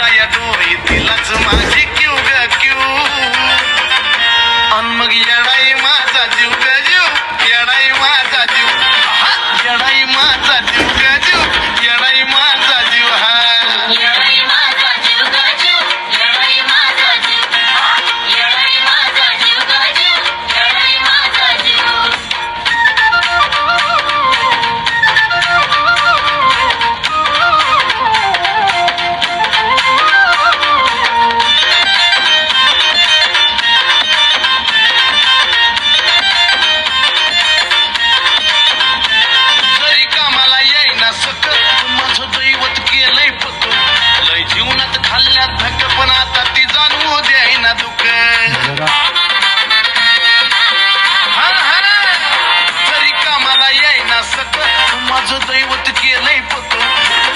या डोळी तिलाच माझी क्यू ग क्यू अन मग येडाई माझा जीव ग जीव येडाई माझा जीव येडाई माझा जीव ग जीव येडाई माझा जीव हा येडाई माझा जीव ग जीव येडाई माझा जीव येडाई माझा जीव ग जीव येडाई माझा जीव जरी कामाला येईना सकत माझं दैवत केलंय पक लय जीवनात खाल्ल्यात धक पण आता ती जाणवू द्यायना दुःख जरी कामाला येईना सकत माझं दैवत केलंय पक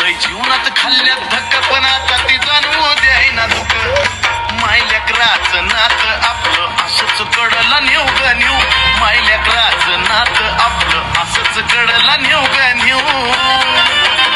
लय जीवनात खाल्ल्यात धक पण आता ती जाणवू द्यायना दुःख मायल्याकराचं नात आपलं असंच कडला नेऊ ग नेऊ मायल्याकराचं नात आपलं असंच कडला नेऊ ग नेऊ